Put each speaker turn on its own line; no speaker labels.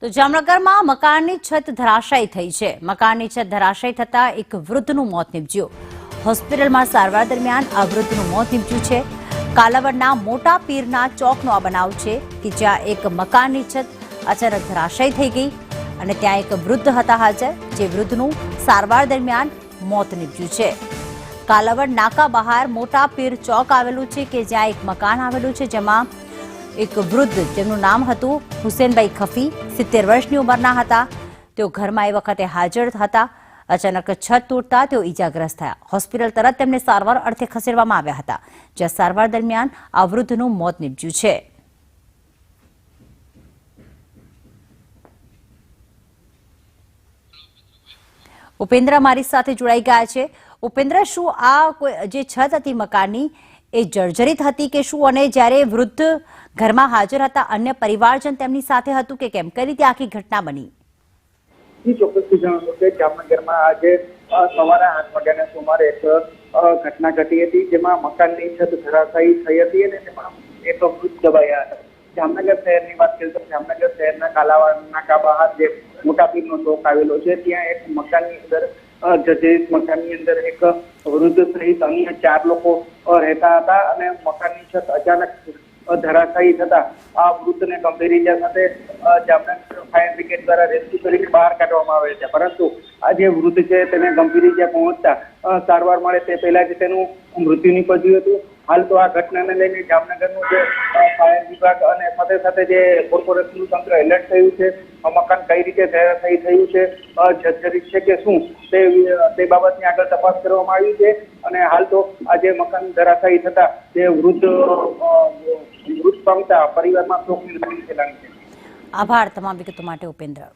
તો જામનગરમાં મકાનની છત ધરાશાયી થઈ છે। મકાનની છત ધરાશાયી થતા એક વૃદ્ધનું મોત નીપજ્યું। હોસ્પિટલમાં સારવાર દરમિયાન આ વૃદ્ધનું મોત નીપજ્યું છે। કાલાવડના મોટા પીરના ચોકનો આ બનાવ છે કે જ્યાં એક મકાનની છત અચાનક ધરાશાયી થઈ ગઈ અને ત્યાં એક વૃદ્ધ હતા હાજર, જે વૃદ્ધનું સારવાર દરમિયાન મોત નીપજ્યું છે। કાલાવડ નાકા બહાર મોટા પીર ચોક આવેલું છે કે જ્યાં એક મકાન આવેલું છે, જેમાં એક વૃદ્ધ જેમનું નામ હતું હુસેનભાઈ ખફી, 70 વર્ષની ઉંમરના હતા। તેઓ ઘરમાં એ વખતે હાજર હતા। અચાનક છત તૂટતા તેઓ ઈજાગ્રસ્ત થયા। હોસ્પિટલ તરત તેમને સારવાર અર્થે ખસેડવામાં આવ્યા હતા, જ્યાં સારવાર દરમિયાન આ વૃદ્ધનું મોત નીપજ્યું છે। ઉપેન્દ્ર મારી સાથે જોડાઈ ગયા છે। ઉપેન્દ્ર, શું આ જે છત હતી મકાનની એ જર્જરિત હતી કે શું, અને જ્યારે વૃદ્ધ ઘરમાં હાજર હતા અન્ય પરિવારજન તેમની સાથે હતું કે કેમ, કઈ રીતે આખી ઘટના બની?
ચોક્કસથી જણાવું કે જામનગરમાં આજે સવારે 8 વાગ્યાના સુમારે એક ઘટના ઘટી હતી, જેમાં મકાનની છત ધરાશાયી થઈ હતી અને તેમાં એક વૃદ્ધ દબાયા હતા। જામનગર શહેરની વાત કરીએ તો જામનગર શહેરના કાલાવાડ નાકા બહાર જે મોટા પીરનો ચોક આવેલો છે, ત્યાં એક મકાનની અંદર જર્જરિત મકાનની અંદર એક વૃદ્ધ સહિત અન્ય 4 લોકો રહેતા હતા અને મકાનની છત અચાનક ધરાશાયી થતા આ વૃદ્ધને ગંભીર ઇજા સાથે જામનગર ફાયર બ્રિગેડ દ્વારા રેસ્ક્યુ કરીને બહાર કાઢવામાં આવે છે, પરંતુ આ જે વૃદ્ધ છે તેને ગંભીર ઇજા પહોંચતા સારવાર મળે તે પહેલા જ તેનું મૃત્યુ નીપજ્યું હતું। હાલ તો આ ઘટનાને લઈને જામનગરનું જે ફાયર વિભાગ અને સાથે સાથે જે કોર્પોરેશનનું તંત્ર એલર્ટ થયું છે। મકાન કઈ રીતે ધરાશાયી થયું છે, જર્જરિત છે કે શું, તે બાબતની આગળ તપાસ કરવામાં આવી છે અને હાલ તો આ જે મકાન ધરાશાયી થતા જે મૃત પામતા પરિવારમાં શોકની લાગણી ફેલાણી છે।
આભાર તમામ વિગતો માટે ઉપેન્દ્ર।